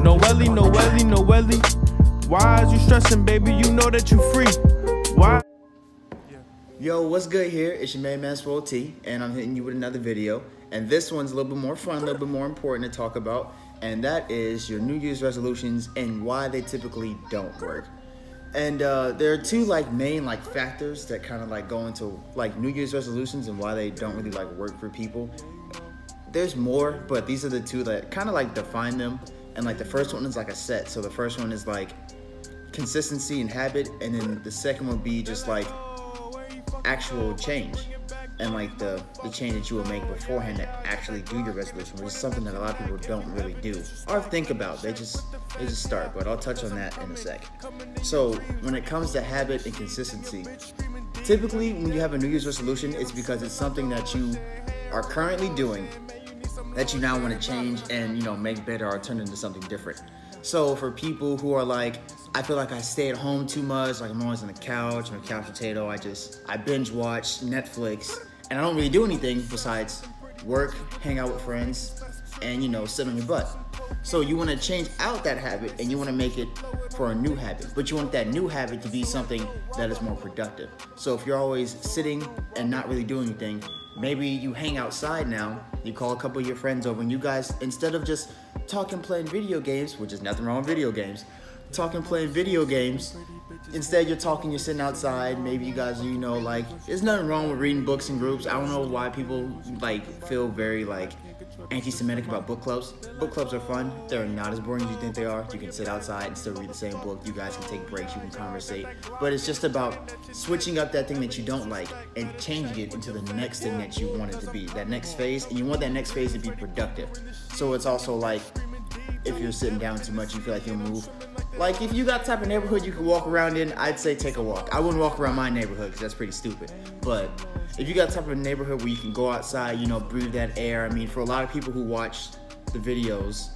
No welly, no welly, no welly. Why is you stressing, baby? You know that you free. Why? Yo, what's good here? It's your main man Swole T, and I'm hitting you with another video. And this one's a little bit more fun, a little bit more important to talk about, and that is your New Year's resolutions and why they typically don't work. And there are two main factors that kind of go into New Year's resolutions and why they don't really work for people. There's more, but these are the two that kind of define them. And the first one is a set. So the first one is consistency and habit, and then the second would be just actual change and the change that you will make beforehand to actually do your resolution, which is something that a lot of people don't really do or think about. They just start, but I'll touch on that in a sec. So when it comes to habit and consistency, typically when you have a New Year's resolution, it's because it's something that you are currently doing that you now want to change and make better or turn into something different. So for people who are I feel like I stay at home too much, I'm always on the couch, I'm a couch potato, I binge watch Netflix, and I don't really do anything besides work, hang out with friends, and sit on your butt. So you want to change out that habit and you want to make it for a new habit, but you want that new habit to be something that is more productive. So if you're always sitting and not really doing anything, maybe you hang outside now, you call a couple of your friends over, and you guys, instead of just talking, playing video games, which is nothing wrong with video games, playing video games, instead you're talking, you're sitting outside, maybe you guys there's nothing wrong with reading books in groups. I don't know why people feel very anti-Semitic about book clubs. Book clubs are fun. They're not as boring as you think they are. You can sit outside and still read the same book. You guys can take breaks, you can conversate. But it's just about switching up that thing that you don't like and changing it into the next thing that you want it to be, that next phase, and you want that next phase to be productive. So it's also if you're sitting down too much, you feel like you'll move. If you got the type of neighborhood you can walk around in, I'd say take a walk. I wouldn't walk around my neighborhood because that's pretty stupid. But if you got the type of neighborhood where you can go outside, breathe that air. I mean, for a lot of people who watch the videos,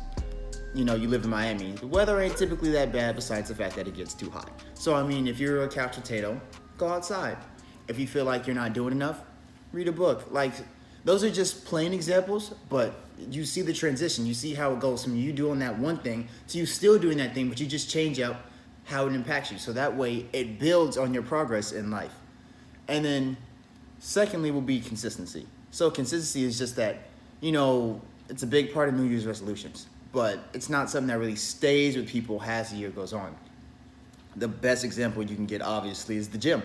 you live in Miami. The weather ain't typically that bad besides the fact that it gets too hot. So, I mean, if you're a couch potato, go outside. If you feel like you're not doing enough, read a book. Those are just plain examples, but you see the transition. You see how it goes from you doing that one thing to you still doing that thing, but you just change out how it impacts you. So that way it builds on your progress in life. And then secondly will be consistency. So consistency is just that, it's a big part of New Year's resolutions, but it's not something that really stays with people as the year goes on. The best example you can get, obviously, is the gym.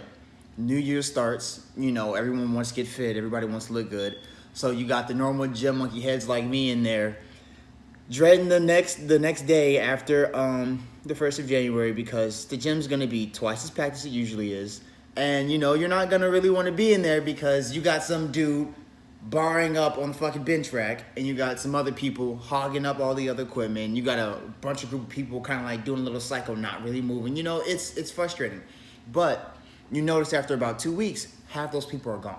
New Year starts, everyone wants to get fit, everybody wants to look good. So you got the normal gym monkey heads like me in there, dreading the next day after the 1st of January because the gym's gonna be twice as packed as it usually is. And you're not gonna really wanna be in there because you got some dude barring up on the fucking bench rack, and you got some other people hogging up all the other equipment. You got a bunch of group of people kind of doing a little cycle, not really moving. It's frustrating. But you notice after about 2 weeks, half those people are gone.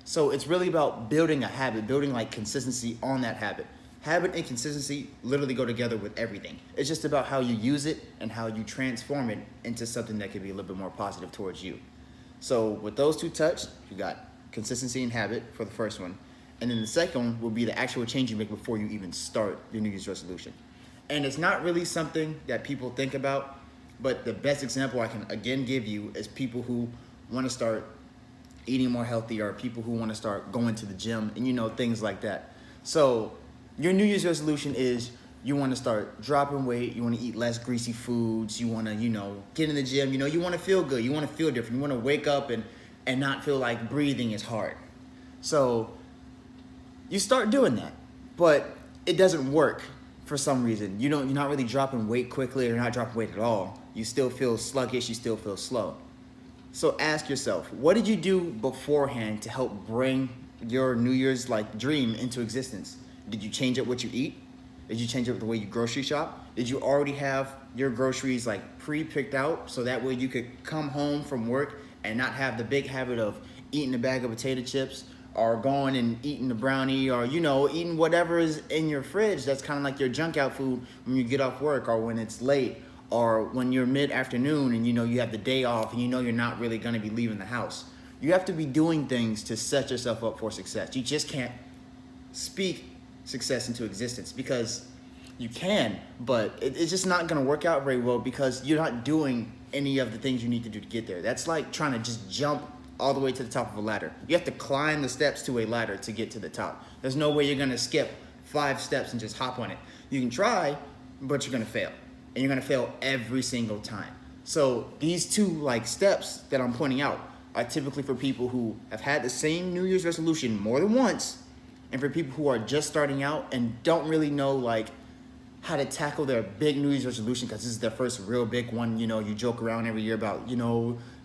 So it's really about building a habit, building consistency on that habit. Habit and consistency literally go together with everything. It's just about how you use it and how you transform it into something that can be a little bit more positive towards you. So with those two touched, you got consistency and habit for the first one. And then the second one will be the actual change you make before you even start your New Year's resolution. And it's not really something that people think about, but the best example I can again give you is people who want to start eating more healthy, or people who want to start going to the gym and things like that. So your New Year's resolution is you want to start dropping weight, you want to eat less greasy foods, you want to get in the gym, you want to feel good, you want to feel different, you want to wake up and not feel like breathing is hard. So you start doing that, but it doesn't work for some reason. You're not really dropping weight quickly, or not dropping weight at all. You still feel sluggish, you still feel slow. So ask yourself, what did you do beforehand to help bring your New Year's dream into existence? Did you change up what you eat? Did you change up the way you grocery shop? Did you already have your groceries pre-picked out so that way you could come home from work and not have the big habit of eating a bag of potato chips, or going and eating a brownie, or eating whatever is in your fridge that's kind of your junk out food when you get off work, or when it's late, or when you're mid-afternoon and you have the day off and you're not really going to be leaving the house. You have to be doing things to set yourself up for success. You just can't speak success into existence, because You can, but it's just not gonna work out very well because you're not doing any of the things you need to do to get there. That's like trying to just jump all the way to the top of a ladder. You have to climb the steps to a ladder to get to the top. There's no way you're gonna skip 5 steps and just hop on it. You can try, but you're gonna fail. And you're gonna fail every single time. So these 2 like steps that I'm pointing out are typically for people who have had the same New Year's resolution more than once, and for people who are just starting out and don't really know like how to tackle their big New Year's resolution because this is their first real big one. You know, you joke around every year about, I'm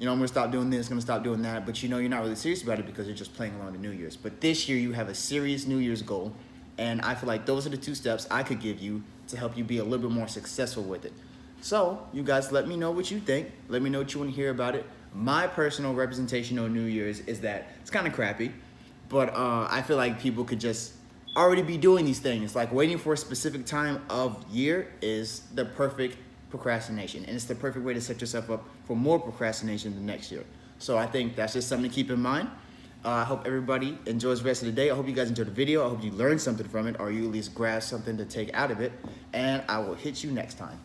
gonna stop doing this, I'm gonna stop doing that, but you're not really serious about it because you're just playing along to New Year's. But this year you have a serious New Year's goal, and I feel like those are the 2 steps I could give you to help you be a little bit more successful with it. So you guys let me know what you think. Let me know what you want to hear about it. My personal representation on New Year's is that it's kind of crappy, but I feel like people could just already be doing these things. Like waiting for a specific time of year is the perfect procrastination, and it's the perfect way to set yourself up for more procrastination the next year. So I think that's just something to keep in mind. I hope everybody enjoys the rest of the day. I hope you guys enjoyed the video. I hope you learned something from it, or you at least grasped something to take out of it, and I will hit you next time.